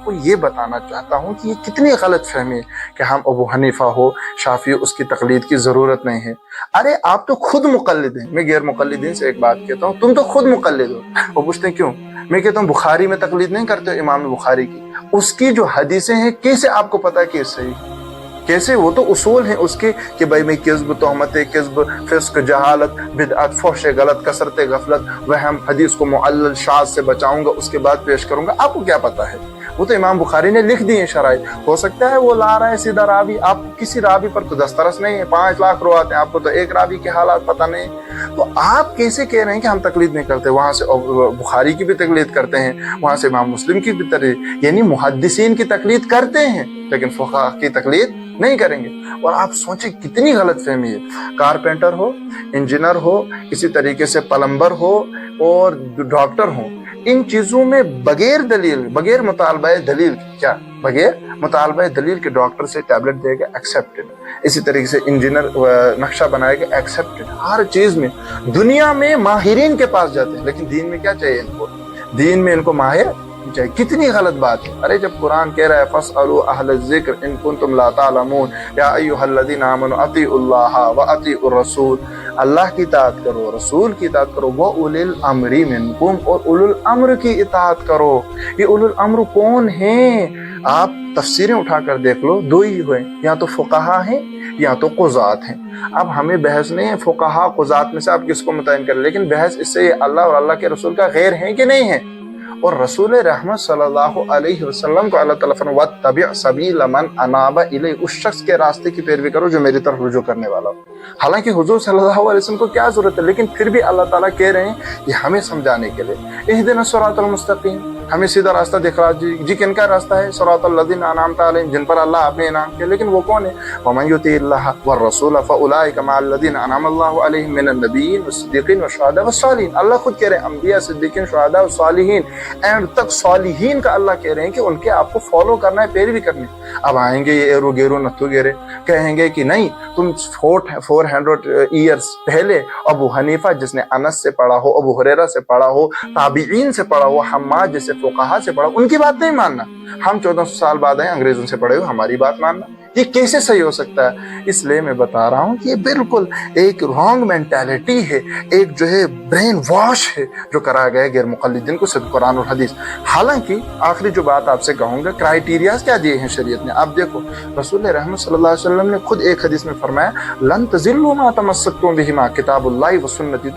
کو یہ بتانا چاہتا ہوں کہ یہ کتنی غلط فہمی ہے کہ ہم ابو حنیفہ ہو شافعی اس کی تقلید کی ضرورت نہیں ہے. ارے آپ تو خود مقلد ہیں. میں غیر مقلدین سے ایک بات کہتا ہوں, تم تو خود مقلد ہو. وہ پوچھتے ہیں کیوں؟ میں کہتا ہوں بخاری میں تقلید نہیں کرتے ہو امام بخاری کی, اس کی جو حدیثیں ہیں کیسے آپ کو پتا ہے کہ صحیح ہے؟ کیسے؟ وہ تو اصول ہیں اس کے کہ بھائی میں کذب, تہمت, کذب, فسق, جہالت, بدعت, فحش غلط, کثرت غفلت, وہم, حدیث کو معلل شاذ سے بچاؤں گا, اس کے بعد پیش کروں گا. آپ کو کیا پتا ہے؟ وہ تو امام بخاری نے لکھ دی ہیں شرائط. ہو سکتا ہے وہ لا رہا ہے سیدھا راوی, آپ کسی راوی پر تو دسترس نہیں ہے. 5 لاکھ رواتے ہیں, آپ کو تو ایک راوی کے حالات پتہ نہیں. تو آپ کیسے کہہ رہے ہیں کہ ہم تقلید نہیں کرتے؟ وہاں سے بخاری کی بھی تقلید کرتے ہیں, وہاں سے امام مسلم کی بھی تقلید, یعنی محدثین کی تقلید کرتے ہیں لیکن فقہا کی تقلید نہیں کریں گے. اور آپ سوچیں کتنی غلط فہمی ہے. کارپینٹر ہو, انجینئر ہو, اسی طریقے سے پلمبر ہو اور ڈاکٹر ہو, ان چیزوں میں بغیر دلیل, بغیر مطالبہ دلیل, کیا بغیر مطالبہ دلیل کے ڈاکٹر سے ٹیبلٹ دے گا ایکسیپٹڈ, اسی طریقے سے انجینئر نقشہ بنائے گا ایکسیپٹڈ. ہر چیز میں دنیا میں ماہرین کے پاس جاتے ہیں, لیکن دین میں کیا چاہیے ان کو؟ دین میں ان کو ماہر چاہیے. کتنی غلط بات ہے. ارے جب قرآن کہہ رہا ہے فاسألوا اہل الذکر ان کنتم لا تعلمون یا ایھا الذین آمنوا اطیعوا اللہ واطیعوا الرسول, اللہ کی اطاعت کرو, رسول کی اطاعت کرو, واولی الامر منکم, اور اولو الامر کی اطاعت کرو. یہ اولو الامر کون ہیں؟ آپ تفسیریں اٹھا کر دیکھ لو, 2 ہی ہوئے, یا تو فقہا ہیں یا تو قضات ہیں. اب ہمیں بحث نہیں ہے فقہا قضات میں سے آپ کس کو متعین کریں, لیکن بحث اس سے اللہ اور اللہ کے رسول کا غیر ہیں کہ نہیں ہے. اور رسول رحمت صلی اللہ علیہ وسلم کو اللہ تعالیٰ فرمایا واتبع سبیل من اناب الی, اس شخص کے راستے کی پیروی کرو جو میری طرف رجوع کرنے والا ہو. حالانکہ حضور صلی اللہ علیہ وسلم کو کیا ضرورت ہے, لیکن پھر بھی اللہ تعالیٰ کہہ رہے ہیں یہ ہمیں سمجھانے کے لیے اہدنا الصراط المستقیم, ہمیں سیدھا راستہ دکھا. جی کن کا راستہ ہے؟ صراط الذین انعمت علیہم, جن پر اللہ آپ نے انعام کیا. لیکن وہ کون ہے؟ ومن یطع اللہ والرسول فاولئک مع الذین انعم اللہ علیہم من النبیین والصدیقین والشہداء والصالحین. اللہ خود کہہ رہے ہیں انبیاء, صدیقین, شہداء اور صالحین, اینڈ تک صالحین کا اللہ کہہ رہے ہیں کہ ان کے آپ کو فالو کرنا ہے, پیروی کرنی. اب آئیں گے یہ ایرو گیرو نتھو گیرے, کہیں گے کہ نہیں تم 400 ایئرس پہلے ابو حنیفہ جس نے انس سے پڑھا ہو, ابو ہریرہ سے پڑھا ہو, تابعین سے پڑھا ہو, حماد جیسے فقہا سے پڑھا ہو, ان کی بات نہیں ماننا. ہم 1400 سال بعد آئے انگریزوں سے پڑھے ہو, ہماری بات ماننا. یہ کیسے صحیح ہو سکتا ہے؟ اس لیے میں بتا رہا ہوں کہ یہ بالکل ایک رانگ مینٹیلٹی ہے, ایک جو ہے برین واش ہے جو کرایا گیا ہے غیر مقلدین کو صرف قرآن اور حدیث. حالانکہ آخری جو بات آپ سے کہوں گا, کرائیٹیریاز کیا دیے ہیں شریعت نے. آپ دیکھو رسول رحمت صلی اللہ علیہ وسلم نے خود ایک حدیث میں فرمایا لن تضلوا ما تمسکتم بہما کتاب اللہ و سنتی,